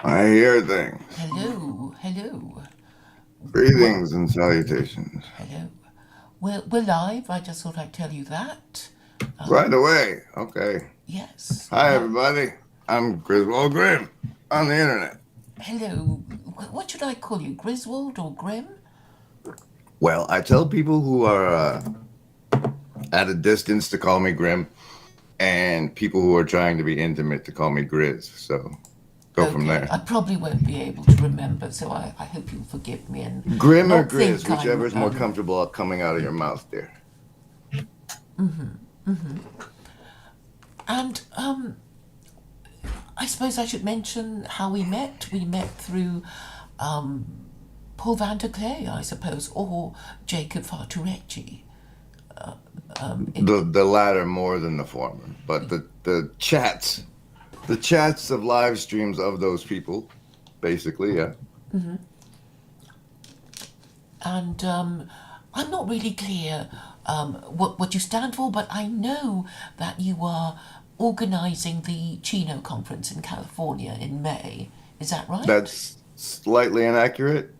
I hear things. Hello, hello. Well, Greetings and salutations. hello. We're live. I just thought I'd tell you that. Right away. Okay. Yes. Hi, everybody. I'm Griswold Grim on the internet. Hello. What should I call you? Griswold or Grim? Well, I tell people who are at a distance to call me Grim, and people who are trying to be intimate to call me Grizz. So go from Okay. there. I probably won't be able to remember, so I hope you'll forgive me and Grim or not Grizz, think I'm. whichever is more comfortable coming out of your mouth, dear. And I suppose I should mention how we met. We met through Paul van der Clay, I suppose, or Jacob Farturecci. The latter more than the former, but the chats of live streams of those people, basically, yeah. And I'm not really clear what you stand for, but I know that you are organising the Chino conference in California in May. Is that right? That's slightly inaccurate.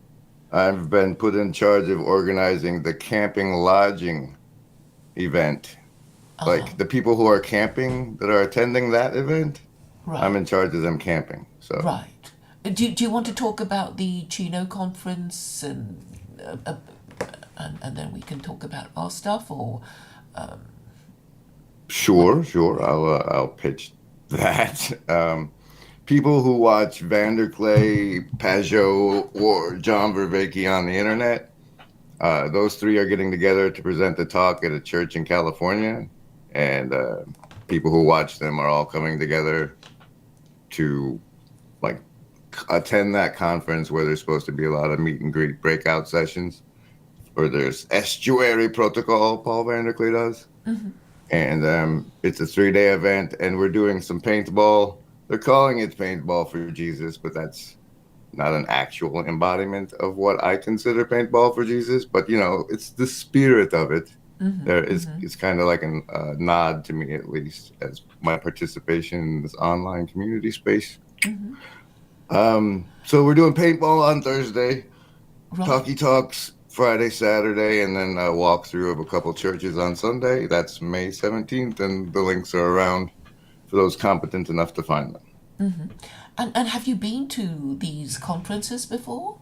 I've been put in charge of organizing the camping lodging event. Like the people who are camping that are attending that event, I'm in Right, charge of them camping. So right. Do you want to talk about the Chino conference and then we can talk about our stuff, or what? sure, I'll pitch that. People who watch Vanderclay, Pajot, or John Vervaeke on the internet, those three are getting together to present a talk at a church in California, and people who watch them are all coming together to like attend that conference where there's supposed to be a lot of meet and greet breakout sessions. Or there's Estuary Protocol, Paul Vanderclay does, and it's a 3-day event, and we're doing some paintball. They're calling it paintball for Jesus, but that's not an actual embodiment of what I consider paintball for Jesus, but it's the spirit of it. There is it's kind of like a nod to me, at least, as my participation in this online community space. So we're doing paintball on Thursday, talkie Right. talks Friday, Saturday, and then a walkthrough of a couple churches on Sunday. That's May 17th, and the links are around for those competent enough to find them. And have you been to these conferences before?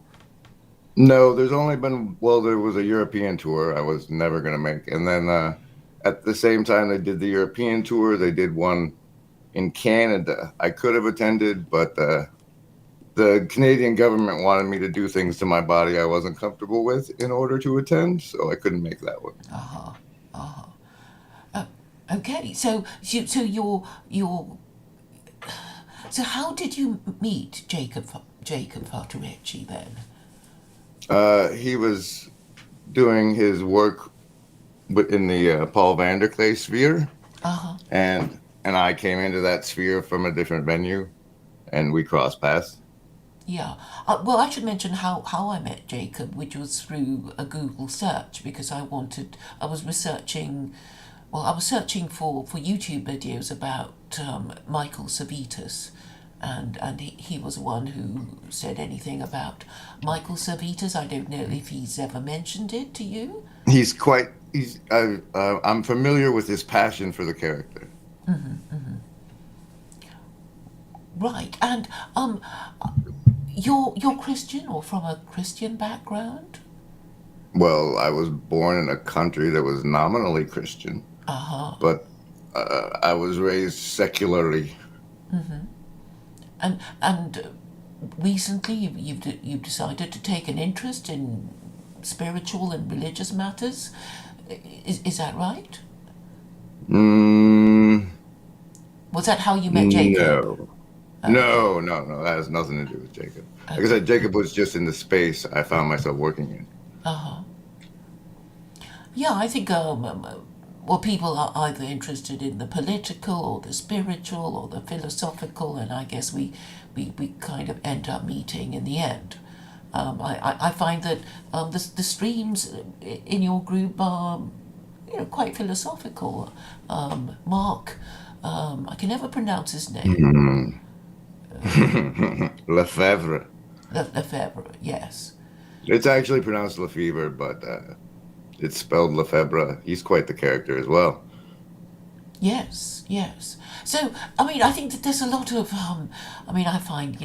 No, there's only been, well, there was a European tour I was never going to make. And then at the same time they did the European tour, they did one in Canada. I could have attended, but the Canadian government wanted me to do things to my body I wasn't comfortable with in order to attend, so I couldn't make that one. Okay, so so how did you meet Jacob Farturecci then? He was doing his work in the Paul Vanderclay sphere, Uh huh. and I came into that sphere from a different venue, and we crossed paths. Yeah. Well, I should mention how I met Jacob, which was through a Google search because I was researching, well, I was searching for YouTube videos about Michael Servetus. And he was one who said anything about Michael Servetus. I don't know if he's ever mentioned it to you. I'm familiar with his passion for the character. Right. And you're Christian or from a Christian background? Well, I was born in a country that was nominally Christian, Uh huh. but I was raised secularly. And recently you've decided to take an interest in spiritual and religious matters. Is that right? Mm, Was that how you met Jacob? no. Okay. No. That has nothing to do with Jacob. Like I Okay. said, Jacob was just in the space I found myself working in. Uh huh. Yeah, I think well, people are either interested in the political or the spiritual or the philosophical, and I guess we kind of end up meeting in the end. I find that the streams in your group are quite philosophical. Mark, I can never pronounce his name. Mm. Lefebvre. Lefebvre, yes. It's actually pronounced Lefevre, but it's spelled Lefebvre. He's quite the character as well. Yes, yes. So, I mean, I think that there's a lot of, I mean, I find,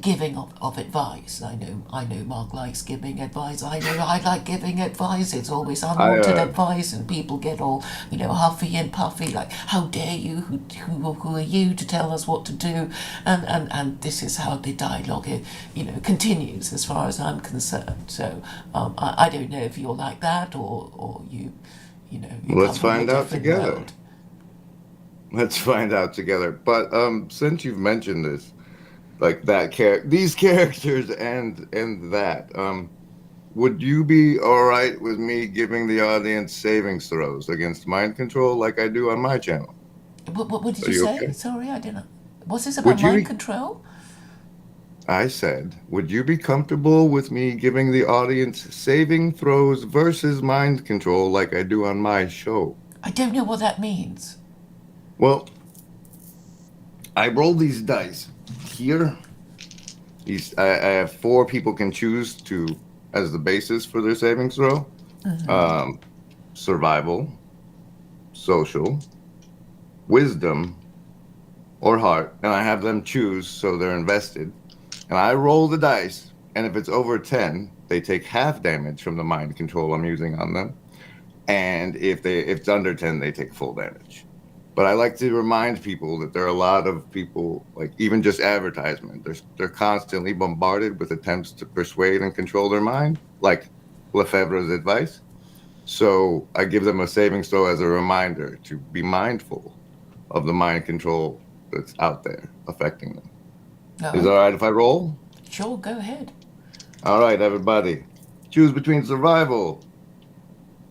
giving of advice. I know Mark likes giving advice. I know I like giving advice. It's always I unwanted advice, and people get all, huffy and puffy, like, how dare you? Who are you to tell us what to do? And this is how the dialogue, continues as far as I'm concerned. So, I don't know if you're like that or you come let's from a find out different together. world. Let's find out together. But since you've mentioned this, like these characters and that, would you be all right with me giving the audience savings throws against mind control like I do on my channel? What did Are you you say? okay? Sorry, I didn't. Was this about Would you mind be, control? I said, would you be comfortable with me giving the audience saving throws versus mind control like I do on my show? I don't know what that means. Well, I roll these dice here. I have four people can choose to as the basis for their savings throw. Um, survival, social, wisdom, or heart, and I have them choose so they're invested. And I roll the dice, and if it's over 10, they take half damage from the mind control I'm using on them. And if it's under 10, they take full damage. But I like to remind people that there are a lot of people, like even just advertisement, they're constantly bombarded with attempts to persuade and control their mind, like Lefebvre's advice. So I give them a savings throw as a reminder to be mindful of the mind control that's out there affecting them. Oh, Is it all okay. right if I roll? Sure, go ahead. All right, everybody. Choose between survival,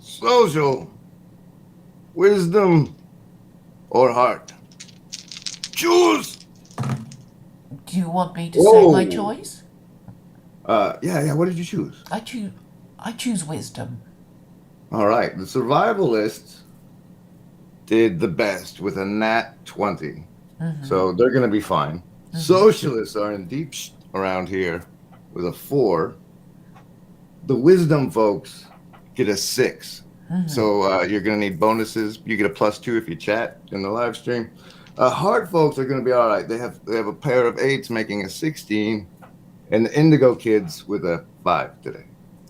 social, wisdom, or heart. Choose. Do you want me to say my Whoa. choice? Yeah. What did you choose? I choose. I choose wisdom. All right. The survivalists did the best with a nat 20. So they're going to be fine. Socialists are in deep around here with a 4. The wisdom folks get a 6. So you're going to need bonuses. You get a +2 if you chat in the live stream. Heart folks are going to be all right. They have a pair of 8s making a 16, and the indigo kids with a 5 today.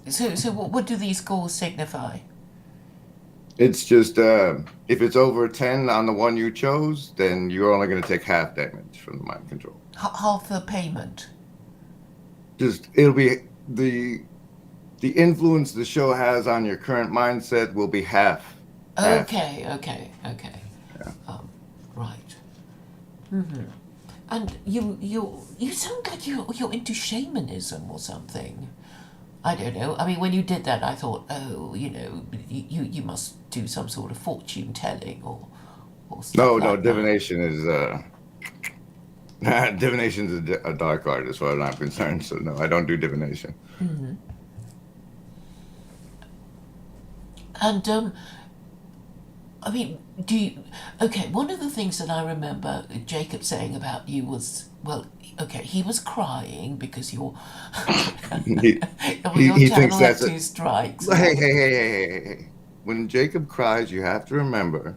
So what do these scores signify? It's just if it's over 10 on the one you chose, then you're only going to take half damage from the mind control. Half the payment. Just it'll be the influence the show has on your current mindset will be half. Okay, okay, okay. Yeah. Right. And you sound like you're into shamanism or something. I don't know. I mean, when you did that, I thought, oh, you must do some sort of fortune telling or stuff No, like that. divination is divination's a dark art as far as I'm concerned. So no, I don't do divination. And I mean, do you? Okay, one of the things that I remember Jacob saying about you was, well, okay, he was crying because your he, your he thinks channel had that's a 2 strikes, hey. When Jacob cries, you have to remember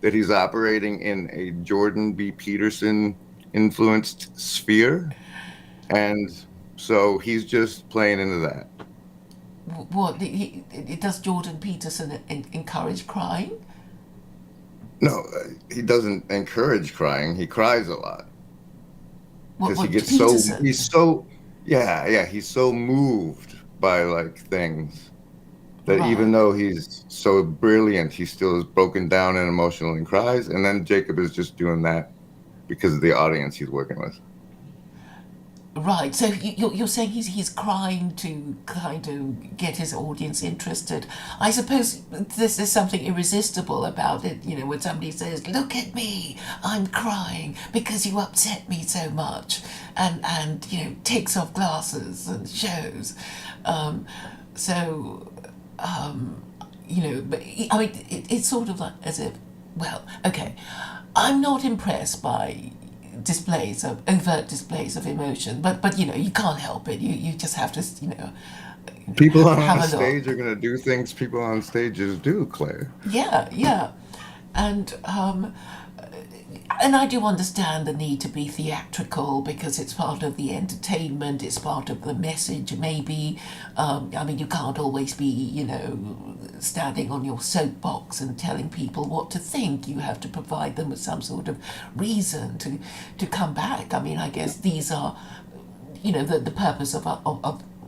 that he's operating in a Jordan B. Peterson influenced sphere, and so he's just playing into that. What does Jordan Peterson encourage crying? No, he doesn't encourage crying. He cries a lot because he What gets Peterson? he's so moved by like things that even Right. though he's so brilliant, he still is broken down and emotional and cries. And then Jacob is just doing that because of the audience he's working with. Right, so you're saying he's crying to kind of get his audience interested. I suppose there's something irresistible about it, when somebody says, "Look at me, I'm crying because you upset me so much," and takes off glasses and shows. Um, so, but I mean, it's sort of like as if, well, okay, I'm not impressed by displays of overt displays of emotion, but you can't help it. You just have to People on have a a stage are look. going to do things people on stages do, Claire. Yeah, yeah, and and I do understand the need to be theatrical because it's part of the entertainment, it's part of the message, maybe. I mean, you can't always be, standing on your soapbox and telling people what to think. You have to provide them with some sort of reason to come back. I mean, I guess these are, the purpose of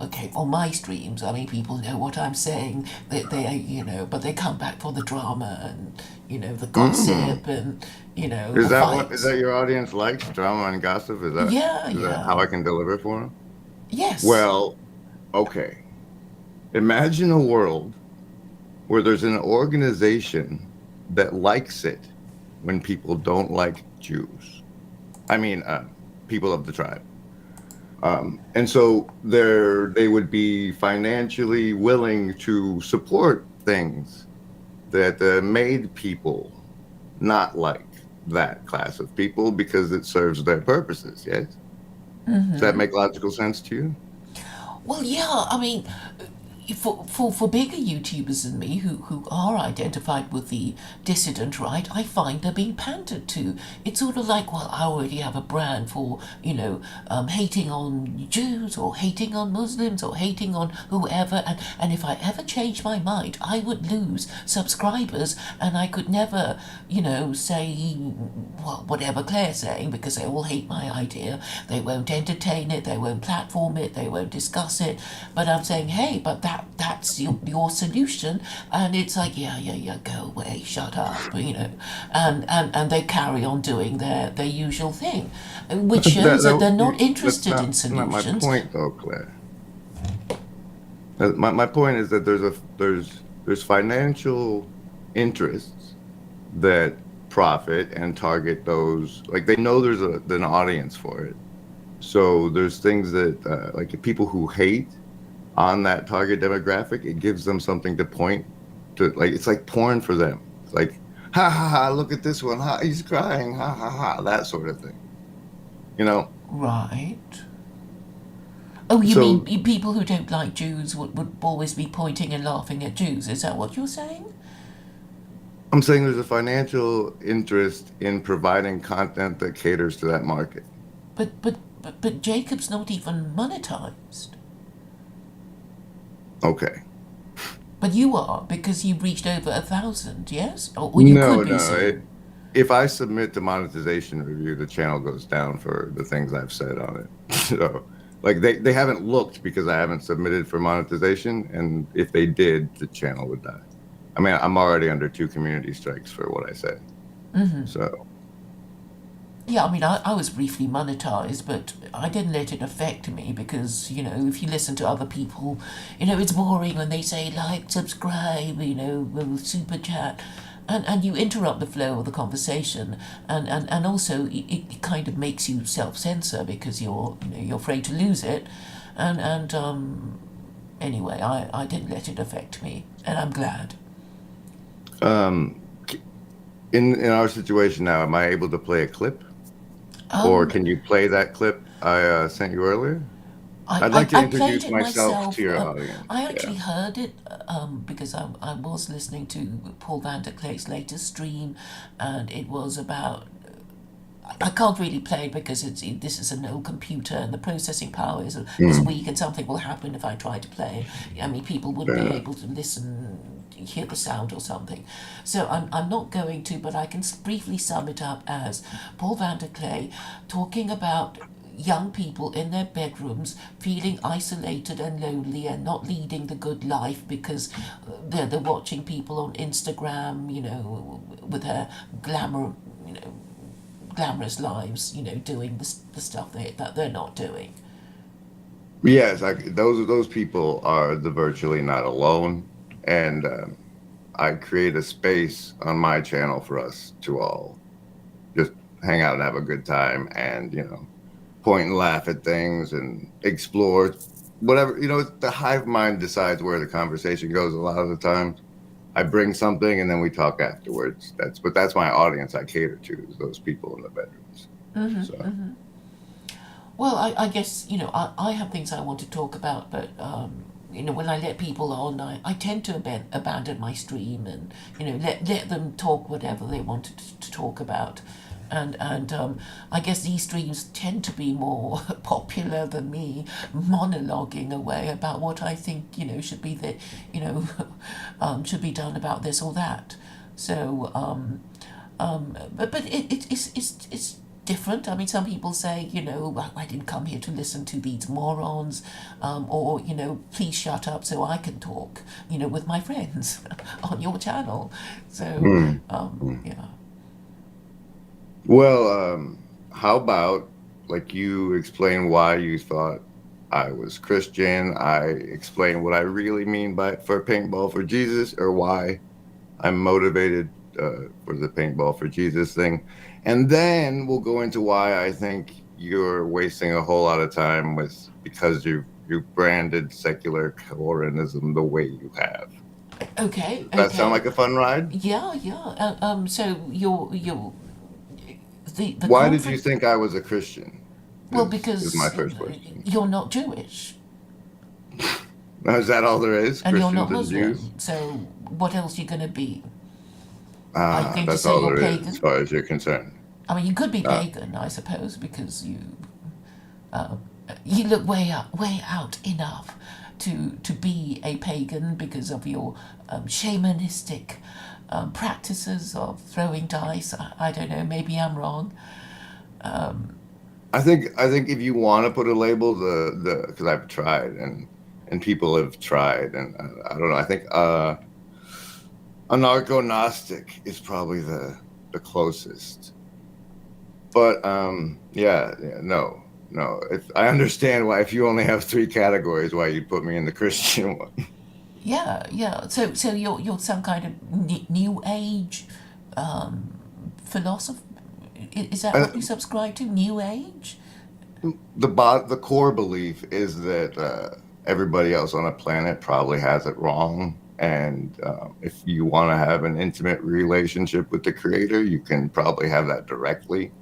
okay, on my streams, I mean, people know what I'm saying. But they come back for the drama and the Mm. gossip and Is the that what is fights. that your audience likes? Drama and gossip? Yeah, Is that how yeah, I can deliver for them? yes. Well, okay. Imagine a world where there's an organization that likes it when people don't like Jews. I mean, people of the tribe. And so they would be financially willing to support things that made people not like that class of people because it serves their purposes. Yes. Does that make logical sense to you? Well, yeah. I mean, for bigger YouTubers than me who are identified with the dissident right, I find they're being pandered to. It's sort of like, well, I already have a brand for, hating on Jews or hating on Muslims or hating on whoever, and if I ever change my mind, I would lose subscribers and I could never, say, well, whatever Claire's saying because they all hate my idea. They won't entertain it, they won't platform it, they won't discuss it. But I'm saying, hey, but that's your solution. And it's like, yeah, yeah, yeah, go away, shut up, and they carry on doing their usual thing, which shows that they're not That's interested in not my solutions. point, though, Claire. My point is that there's financial interests that profit and target those, like they know there's an audience for it. So there's things that like people who hate on that target demographic, it gives them something to point to. Like it's like porn for them. It's like, ha ha ha, look at this one, ha, he's crying, ha ha ha, that sort of thing. You know. Right. Oh, you mean So people who don't like Jews would always be pointing and laughing at Jews? Is that what you're saying? I'm saying there's a financial interest in providing content that caters to that market. But Jacob's not even monetized. Okay. But you are because you reached over 1,000, yes? Or you could No, be no. soon. If I submit to monetization review, the channel goes down for the things I've said on it. So, like they haven't looked because I haven't submitted for monetization, and if they did, the channel would die. I mean, I'm already under 2 community strikes for what I said. So, Yeah, I mean, I was briefly monetized, but I didn't let it affect me because, if you listen to other people, it's boring when they say like, subscribe, super chat. And you interrupt the flow of the conversation, and also it kind of makes you self censor because you're afraid to lose it, and anyway, I didn't let it affect me, and I'm glad. um, in our situation now, am I able to play a clip, or Um, can you play that clip I sent you earlier? I, I'd like I, to I played introduce it myself to myself. your audience. I Yeah. actually heard it because I was listening to Paul van der Kleef's latest stream, and it was about. I can't really play it because this is an old computer and the processing power is Mm, weak, and something will happen if I try to play it. I mean, people wouldn't fair be enough. able to listen, hear the sound or something. So I'm not going to, but I can briefly sum it up as Paul van der Kleef talking about young people in their bedrooms feeling isolated and lonely and not leading the good life because they're watching people on Instagram, with their glamour, glamorous lives, doing the stuff that they're not doing. Yes, those people are the virtually not alone, and I create a space on my channel for us to all just hang out and have a good time, and point and laugh at things and explore whatever. The hive mind decides where the conversation goes. A lot of the times, I bring something and then we talk afterwards. That's my audience I cater to is those people in the bedrooms. So, Well, I guess, I have things I want to talk about, but, when I let people on, I tend to abandon my stream and, let them talk whatever they wanted to talk about. And I guess these streams tend to be more popular than me monologuing away about what I think, should be you know, should be done about this or that. So, but it's different. I mean, some people say, "Well, I didn't come here to listen to these morons," or, "Please shut up so I can talk," with my friends on your channel. So, mm, yeah. well, how about like you explain why you thought I was Christian? I explain what I really mean by for paintball for Jesus, or why I'm motivated for the paintball for Jesus thing, and then we'll go into why I think you're wasting a whole lot of time with because you branded secular Coranism the way you have. Okay, Does that sound okay. like a fun ride? Yeah, yeah. So the Why did you conference. think I was a Christian? Well, Is my because first question. you're not Jewish Is that all there is? and you're not Christians and Jews? Muslim. So what else are you going to be? Are you going to That's say all you're there is, as pagan? far as you're concerned. I mean, you could be Uh, pagan, I suppose, because you look way out enough to be a pagan because of your shamanistic practices of throwing dice. I don't know. Maybe I'm wrong. I think if you want to put a label, the because I've tried and people have tried, and I don't know. I think anarcho gnostic is probably the closest. But yeah, no, no. If I understand why, if you only have three categories, why you'd put me in the Christian one. Yeah, yeah. So you're some kind of new age philosopher. Is that I, what you subscribe to? New age? the core belief is that everybody else on the planet probably has it wrong, and if you want to have an intimate relationship with the creator, you can probably have that directly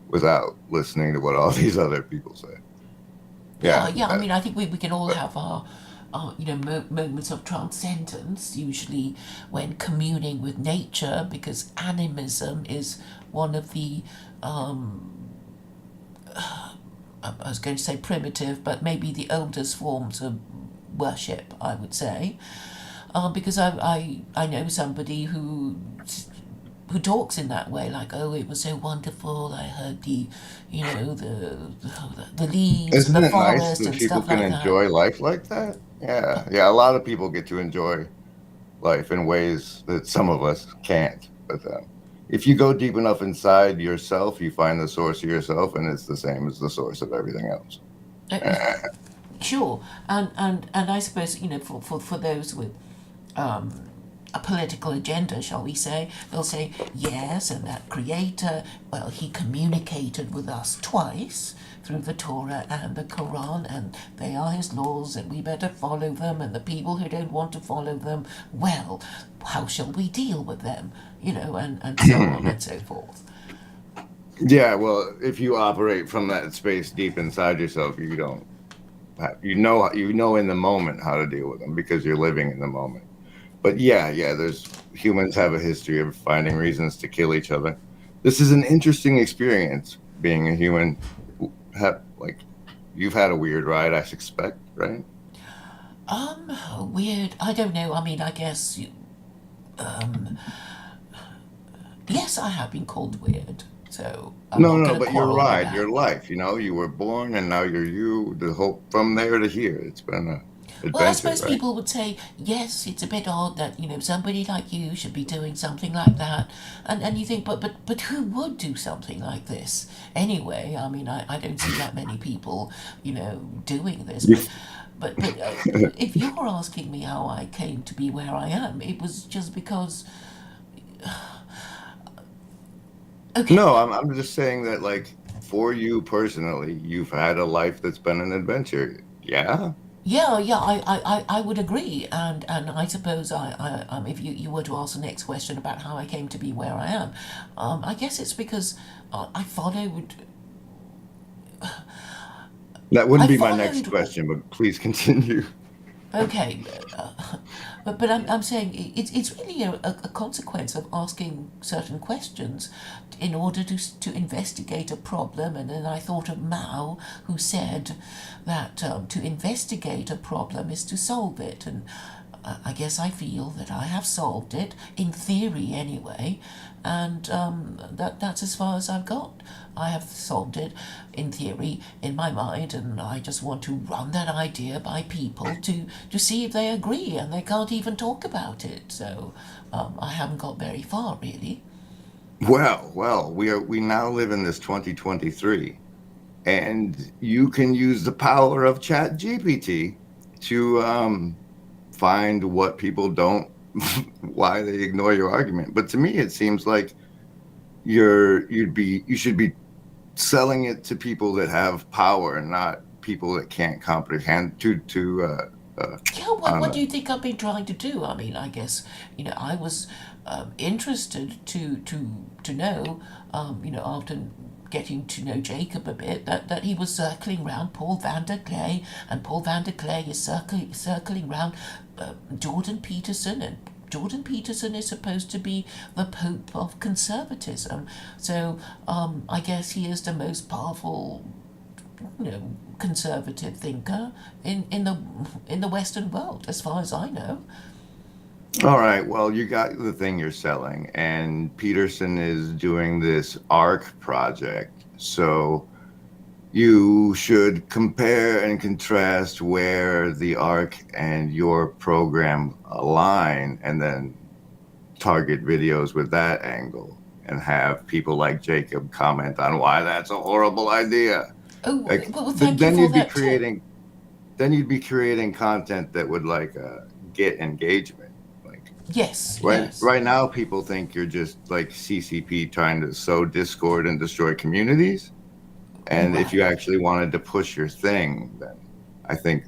without listening to what all these other people say. Yeah, Yeah, yeah. I that, mean, I think we can all but have our, moments of transcendence, usually when communing with nature, because animism is one of the, I was going to say primitive, but maybe the oldest forms of worship, I would say. Because I know somebody who talks in that way, like, oh, it was so wonderful. I heard the leaves and isn't the it nice forest that and people stuff can like that. enjoy life like that? Yeah, yeah. A lot of people get to enjoy life in ways that some of us can't. But if you go deep enough inside yourself, you find the source of yourself, and it's the same as the source of everything else. Uh, sure, and I suppose for those with a political agenda, shall we say, they'll say yes, and that creator, well, he communicated with us twice through the Torah and the Quran, and they are his laws, and we better follow them. And the people who don't want to follow them, well, how shall we deal with them? And so on and so forth. Yeah, well, if you operate from that space deep inside yourself, you don't you know in the moment how to deal with them because you're living in the moment. But yeah, there's humans have a history of finding reasons to kill each other. This is an interesting experience being a human. Like you've had a weird ride, I suspect, right? Weird. I don't know. I mean, I guess yes, I have been called weird. So I'm No, not no, going to but your quarrel with ride, that. your life, you were born and now you're you. The whole from there to here, it's been a Well, I adventure, suppose right? people would say, yes, it's a bit odd that, somebody like you should be doing something like that. And you think, but who would do something like this? Anyway, I mean, I don't see that many people, doing this. You, But if you're asking me how I came to be where I am, it was just because, okay, no, I'm just saying that like for you personally, you've had a life that's been an adventure. Yeah. yeah, yeah, I would agree, and I suppose if you were to ask the next question about how I came to be where I am, I guess it's because I followed. That wouldn't I be my next followed. question, but please continue. Okay, but I'm saying it's really a consequence of asking certain questions in order to investigate a problem. And then I thought of Mao, who said that to investigate a problem is to solve it. And I guess I feel that I have solved it, in theory anyway, and that's as far as I've got. I have solved it in theory in my mind, and I just want to run that idea by people to see if they agree, and they can't even talk about it. So I haven't got very far, really. Well, we now live in this 2023, and you can use the power of Chat GPT to find what people don't, why they ignore your argument. But to me, it seems like you should be selling it to people that have power and not people that can't comprehend Yeah, what on do you think I've been trying to do? I mean, I guess I was interested to know, after getting to know Jacob a bit, that he was circling round Paul van der Clay, and Paul van der Clay is circling round Jordan Peterson, and Jordan Peterson is supposed to be the Pope of conservatism. So I guess he is the most powerful, conservative thinker in the Western world, as far as I know. All right. Well, you got the thing you're selling, and Peterson is doing this ARC project. So you should compare and contrast where the ARC and your program align, and then target videos with that angle and have people like Jacob comment on why that's a horrible idea. Oh, Like well, thank you then for you'd be that tip. creating content that would like get engagement. Like Yes, right yes. right now, people think you're just like CCP trying to sow discord and destroy communities. And if you Right. actually wanted to push your thing, then I think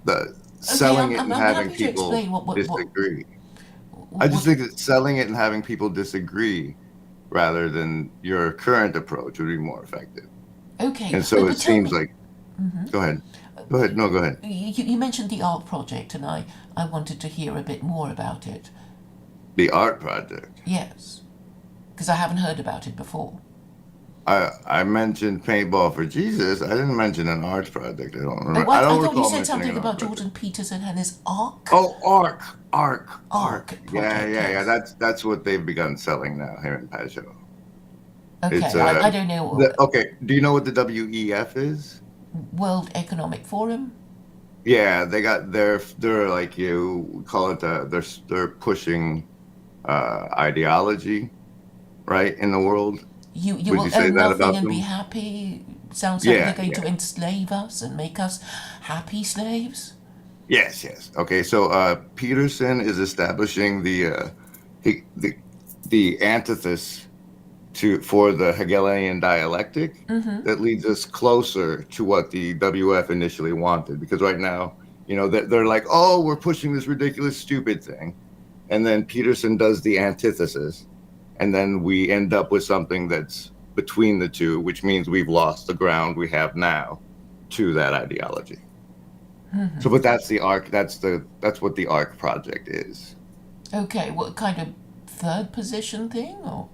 the Okay, selling it and I'm having happy to people explain disagree. I just what. think that selling it and having people disagree rather than your current approach would be more effective. Okay, And so it but tell seems me. like, go ahead. Go ahead. No, go ahead. You mentioned the art project, and I wanted to hear a bit more about it. The art project. Yes, because I haven't heard about it before. I mentioned paintball for Jesus. I didn't mention an art project. I don't Oh, remember. I I don't thought you recall said mentioning something an art about project. Jordan Peterson and his arc. Oh, arc. Arc Yeah, project, yeah, yeah. yes. That's what they've begun selling now here in Pajot. It's Okay, I don't know. okay. Do you know what the WEF is? World Economic Forum? Yeah, they got they're like you call it they're pushing ideology right in the world. You Would you will say own that nothing about and be them? happy. Sounds like they're Yeah, going yeah. to enslave us and make us happy slaves. Yes, yes. Okay, so Peterson is establishing the the the antithesis to for the Hegelian dialectic that leads us closer to what the WF initially wanted. Because right now, they're like, oh, we're pushing this ridiculous, stupid thing, and then Peterson does the antithesis, and then we end up with something that's between the two, which means we've lost the ground we have now to that ideology. So, but that's the arc. That's what the arc project is. Okay, what kind of third position thing? Or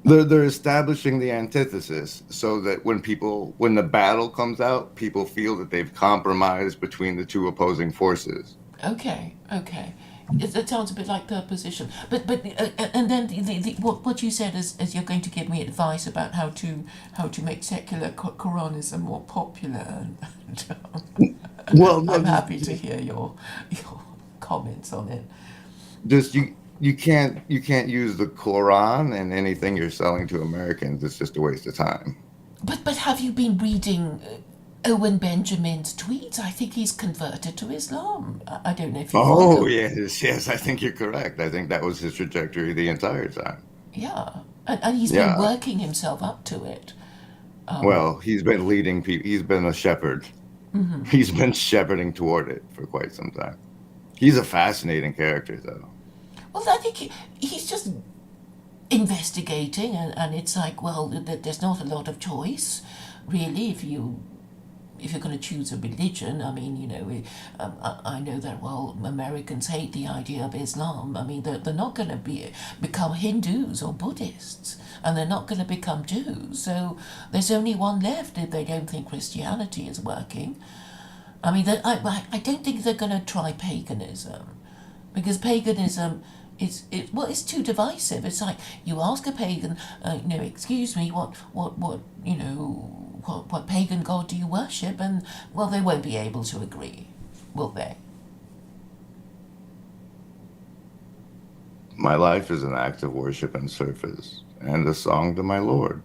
They're establishing the antithesis so that when the battle comes out, people feel that they've compromised between the two opposing forces. okay, okay. It sounds a bit like third position, but and then what you said is you're going to give me advice about how to make secular Quranism more popular, and Well, no, I'm happy to hear your comments on it. just you can't use the Quran and anything you're selling to Americans. It's just a waste of time. But have you been reading Owen Benjamin's tweets? I think he's converted to Islam. I don't know if you Oh follow. yes, yes, I think you're correct. I think that was his trajectory the entire time. Yeah, and he's been Yeah. working himself up to it. Well, he's been leading people. He's been a shepherd. He's been shepherding toward it for quite some time. He's a fascinating character, though. Well, I think he's just investigating, and it's like, well, there's not a lot of choice, really, if you're going to choose a religion. I mean, I know that, well, Americans hate the idea of Islam. I mean, they're not going to become Hindus or Buddhists, and they're not going to become Jews. So there's only one left if they don't think Christianity is working. I mean, I don't think they're going to try paganism, because paganism it's too divisive. It's like you ask a pagan, excuse me, what pagan god do you worship, and well, they won't be able to agree, will they? My life is an act of worship and service, and a song to my Lord.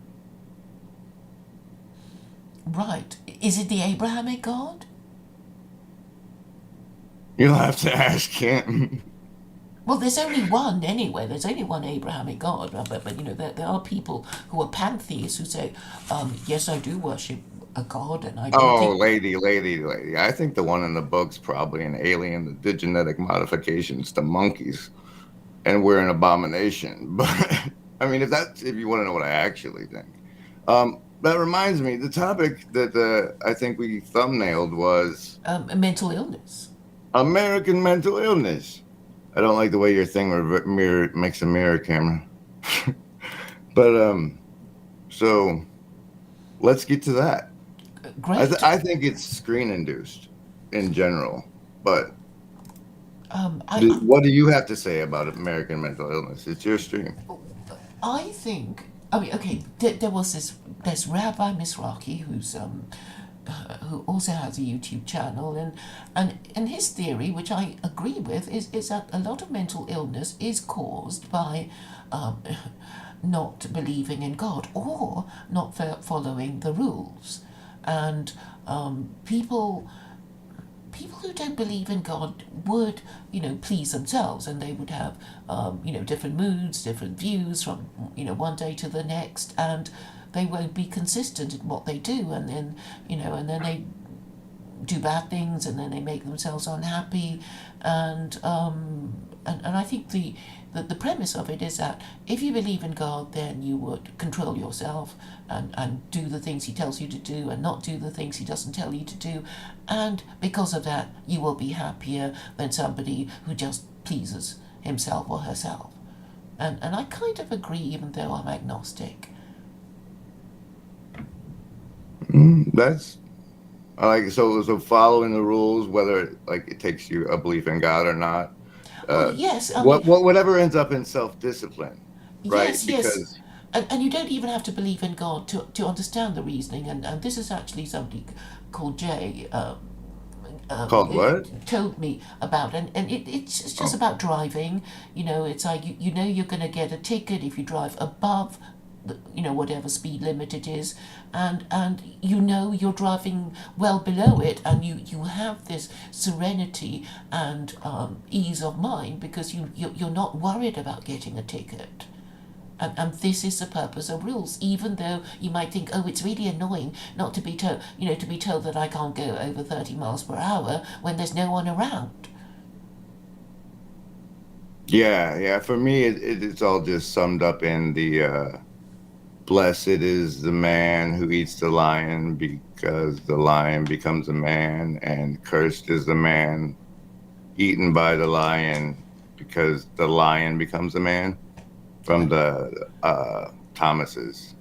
Right? Is it the Abrahamic God? You'll have to ask him. Well, there's only one anyway. There's only one Abrahamic God, but there are people who are pantheists who say, yes, I do worship a god, and I don't Oh, think. lady. I think the one in the book's probably an alien that did genetic modifications to monkeys, and we're an abomination. But I mean, if you want to know what I actually think, that reminds me, the topic that I think we thumbnailed was Mental illness. American mental illness. I don't like the way your thing mirror makes a mirror camera, but so let's get to that. Great. I think it's screen induced in general, but I what do you have to say about American mental illness? It's your stream. I think. I mean, okay. There was this Rabbi Misraki who also has a YouTube channel, and his theory, which I agree with, is that a lot of mental illness is caused by um, not believing in God or not following the rules, and people who don't believe in God would, please themselves, and they would have, different moods, different views from, one day to the next, and they won't be consistent in what they do, and then, they do bad things, and then they make themselves unhappy, and I think the premise of it is that if you believe in God, then you would control yourself and do the things He tells you to do and not do the things He doesn't tell you to do, and because of that, you will be happier than somebody who just pleases himself or herself. And I kind of agree, even though I'm agnostic. That's I like so following the rules, whether like it takes you a belief in God or not. Well, Uh, yes, I mean, whatever ends up in self discipline, right? yes. Because And you don't even have to believe in God to understand the reasoning. And this is actually somebody called Jay called what? told me about. And it's just Oh, about driving. It's like you're going to get a ticket if you drive above whatever speed limit it is, and you're driving well below it, and you have this serenity and ease of mind because you're not worried about getting a ticket. And this is the purpose of rules, even though you might think, oh, it's really annoying not to be told, that I can't go over 30 miles per hour when there's no one around. yeah. For me, it's all just summed up in the blessed is the man who eats the lion because the lion becomes a man, and cursed is the man eaten by the lion because the lion becomes a man, from I, the Thomas's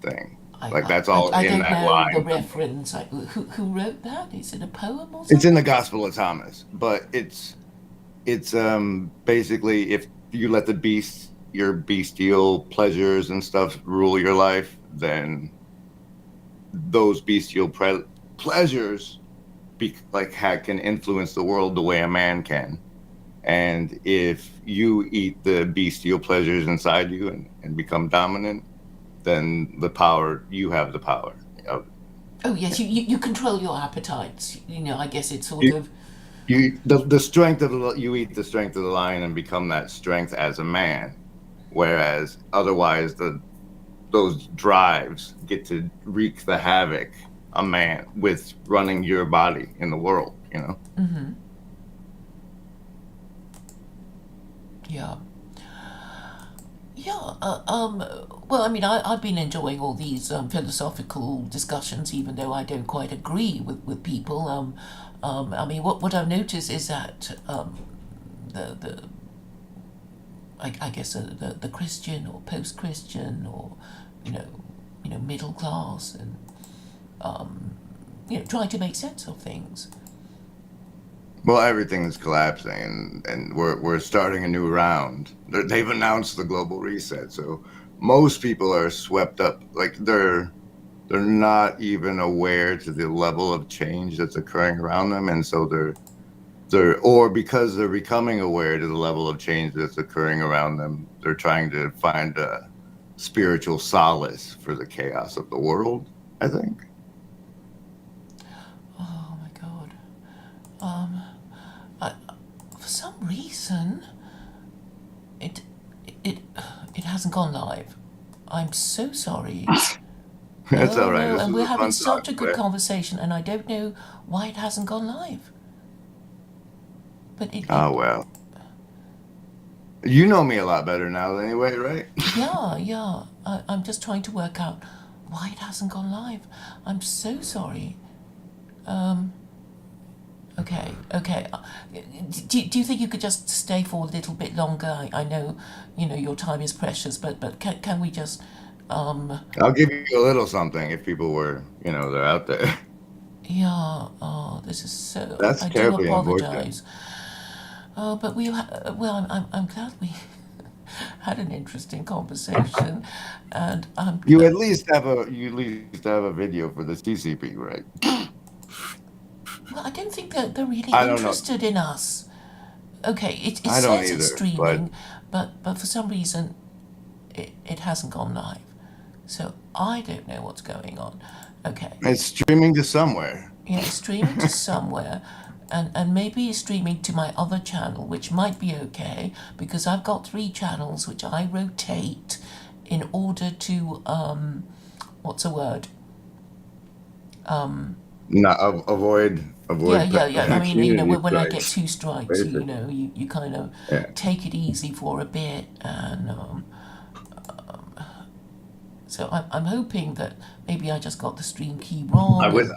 thing. I, Like that's I, all I in don't that know the line. reference. Who wrote that? Is it a poem or It's in the something? Gospel of Thomas, but it's basically if you let the beast your bestial pleasures and stuff rule your life, then those pleasures can influence the world the way a man can. And if you eat the bestial pleasures inside you and become dominant, then you have the power of Oh, yes, you control your appetites. I guess it's sort you. of. The strength of you eat the strength of the lion and become that strength as a man, whereas otherwise those drives get to wreak the havoc a man with running your body in the world. Yeah. Yeah, well, I mean, I've been enjoying all these philosophical discussions, even though I don't quite agree with people. I mean, what I've noticed is that the I guess the Christian or post-Christian or you know middle class and trying to make sense of things. Well, everything is collapsing, and we're starting a new round. They've announced the global reset, so most people are swept up. Like they're not even aware to the level of change that's occurring around them, and so or because they're becoming aware to the level of change that's occurring around them, they're trying to find a spiritual solace for the chaos of the world, I think. Oh my God. Um, I, for some reason, it it it hasn't gone live. I'm so sorry. That's Oh all right. no, This and is we're a having fun talk, such a good Claire. conversation, and I don't know why it hasn't gone live. But Oh well. You know me a lot better now anyway, right? yeah, yeah. I'm just trying to work out why it hasn't gone live. I'm so sorry. Um, okay, okay. Do you think you could just stay for a little bit longer? I know, your time is precious, but can we just, um, I'll give you a little something if people were, they're out there. yeah, oh, this is so, That's I do terribly unfortunate. apologize. But well, I'm glad we had an interesting conversation, and You at least have a video for the CCP, right? well, I don't think that they're really I don't know. interested in us. Okay, it I don't says it's either, but streaming, but for some reason it hasn't gone live. So I don't know what's going on. Okay, it's streaming to somewhere. yeah, it's streaming to somewhere, and maybe it's streaming to my other channel, which might be okay because I've got three channels which I rotate in order to what's a word? Not Yeah, avoid yeah, yeah. I mean, community when I get strikes, two strikes, basically. you kind of Yeah. take it easy for a bit, and so I'm hoping that maybe I just got the stream key wrong, and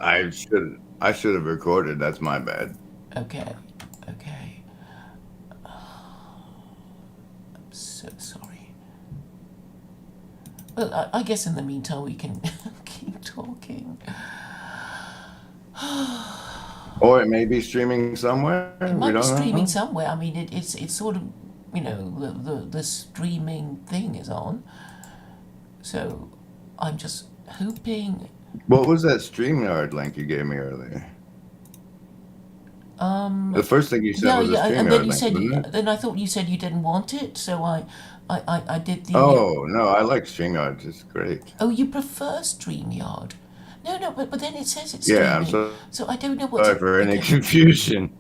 I should have recorded. That's my bad. okay, okay. I'm so sorry. Well, I guess in the meantime we can keep talking. Or it may be streaming It somewhere. We might be don't streaming know. somewhere. I mean, it's sort of the streaming thing is on, so I'm just hoping. What was that StreamYard link you gave me earlier? Um, The first thing you sent yeah, was a yeah, and then StreamYard you link, said wasn't it? then I thought you said you didn't want it, so I did the. Oh, no, I like StreamYard. It's great. Oh, you prefer StreamYard? No, no, but then it says it's Yeah, I'm streaming, so so I don't know what's sorry for any okay. confusion.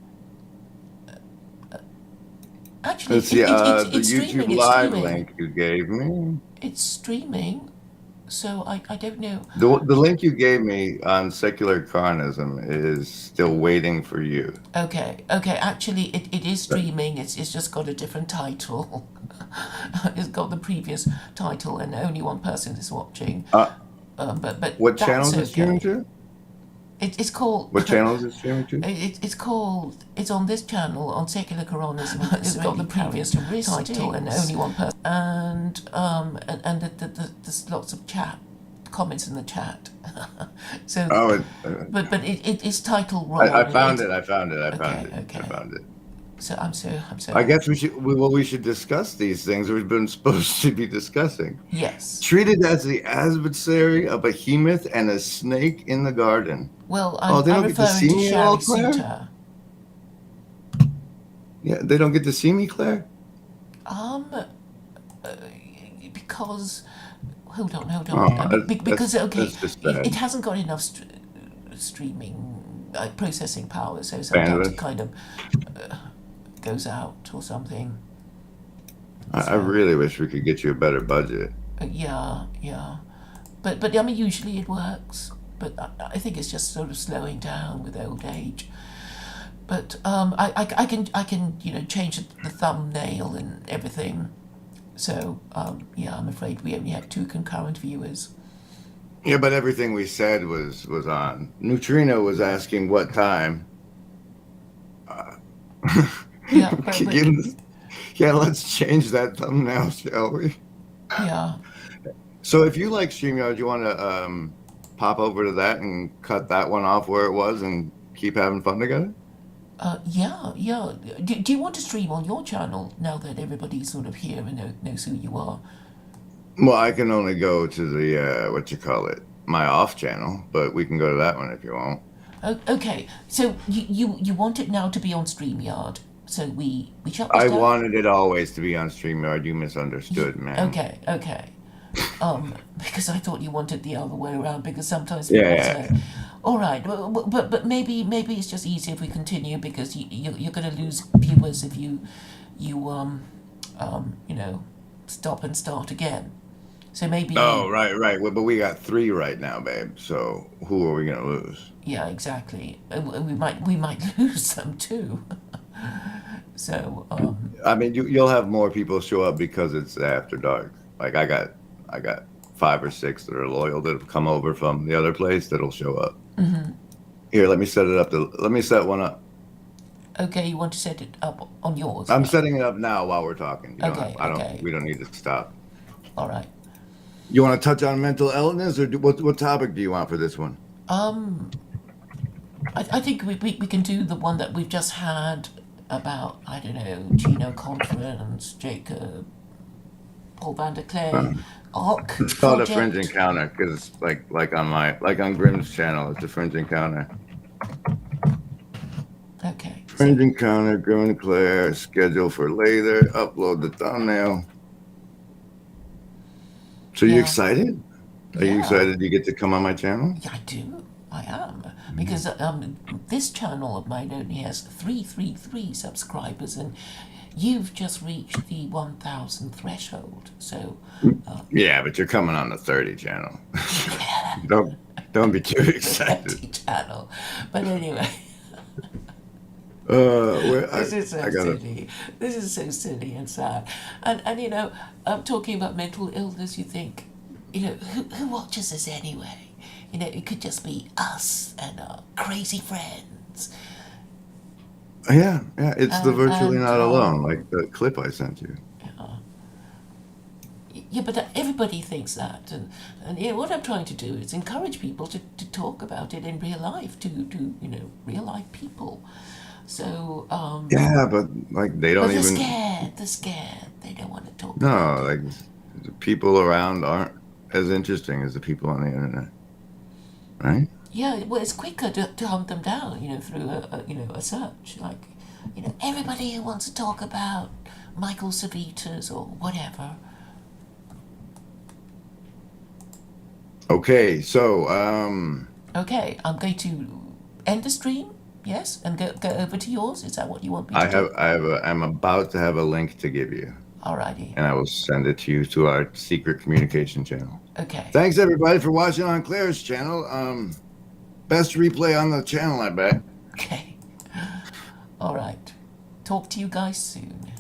Actually, Let's see, the it's YouTube streaming. It's Live streaming. link you gave me. It's streaming. So I don't know. The link you gave me on secular carnism is still waiting for you. Okay, okay. Actually, it is streaming. It's just got a different title. It's got the previous title, and only one person is watching. Uh, But what channel that's is it streaming okay. to? It's called. What channel is it streaming to? It's called. It's on this channel on secular Coronism. It's got the previous title and only one person. And there's lots of chat comments in the chat. So, Oh, but it's titled I wrong. found it. I found it. Okay, I okay. found it. So I'm so I happy. guess we should discuss these things we've been supposed to be discussing. Yes. Treated as the adversary, a behemoth, and a snake in the garden. Well, Oh, they I'm don't get to referring see to me at Shari all, Claire? Suter. Yeah, they don't get to see me, Claire? Uh, because hold on, hold on. Oh, Because okay, that's just it bad. hasn't got enough streaming processing power, so sometimes it Bandwidth. kind of goes out or something. I So really wish we could get you a better budget. yeah, yeah. But I mean, usually it works. But I think it's just sort of slowing down with old age. But I can change the thumbnail and everything So, yeah, I'm afraid we only had 2 concurrent viewers. Yeah, but everything we said was on. Neutrino was asking what time. Uh, Yeah, but yeah, let's change that thumbnail, shall we? yeah, So if you like StreamYard, you want to pop over to that and cut that one off where it was and keep having fun together? yeah, yeah. Do you want to stream on your channel now that everybody's sort of here and knows who you are? Well, I can only go to the what you call it, my off channel, but we can go to that one if you want. Okay, so you want it now to be on StreamYard. So we shut this I down? wanted it always to be on StreamYard. You misunderstood, man. Okay, okay. Because I thought you wanted the other way around. Because sometimes people Yeah. say, "All right, but maybe it's just easier if we continue because you're going to lose viewers if you stop and start again. So Oh, maybe right. Well, but we got three right now, babe. So who are we gonna lose? yeah, exactly. We might lose them too. So I mean, you'll have more people show up because it's after dark. Like I got five or six that are loyal that have come over from the other place that'll show up. Here, let me set it up. Let me set one up. okay, you want to set it up on yours? I'm setting it up now while we're talking. You don't have. Okay, I don't. okay, We don't need to stop. all right. You want to touch on mental illness, or what topic do you want for this one? I think we can do the one that we've just had about, I don't know, Chino conference, Jacob, Paul van der Uh, Clay, ARC it's called a fringe project. encounter because, like on Grimm's channel, it's a fringe encounter. Okay, so Fringe encounter, Grim and Claire, schedule for later. Upload the thumbnail. So you yeah, excited? Are you yeah, excited you get to come on my channel? yeah, I do. I am because this channel of mine only has 333 subscribers, and you've just reached the 1,000 threshold. So Yeah, but you're coming on the 30 channel. don't don't be too excited. 30 channel, but anyway. Where This is so I gotta. silly. This is so silly and sad. And I'm talking about mental illness. You think, who watches this anyway? It could just be us and our crazy friends. Yeah. It's the virtually And not alone, like the clip I sent you. yeah, but everybody thinks that. And what I'm trying to do is encourage people to talk about it in real life, to real life people. So, Yeah, but like they but don't they're even. scared. They're scared. They don't want to talk about No, it. like the people around aren't as interesting as the people on the internet, right? Yeah, well, it's quicker to hunt them down, through a search. Like, everybody who wants to talk about Michael Savitas or whatever. Okay, so Okay, I'm going to end the stream, yes, and go over to yours. Is that what you want me I to have do? I have a I'm about to have a link to give you, Alrighty. and I will send it to you to our secret communication channel. Okay. Thanks everybody for watching on Claire's channel. Best replay on the channel, I bet. Okay. Alright. Talk to you guys soon.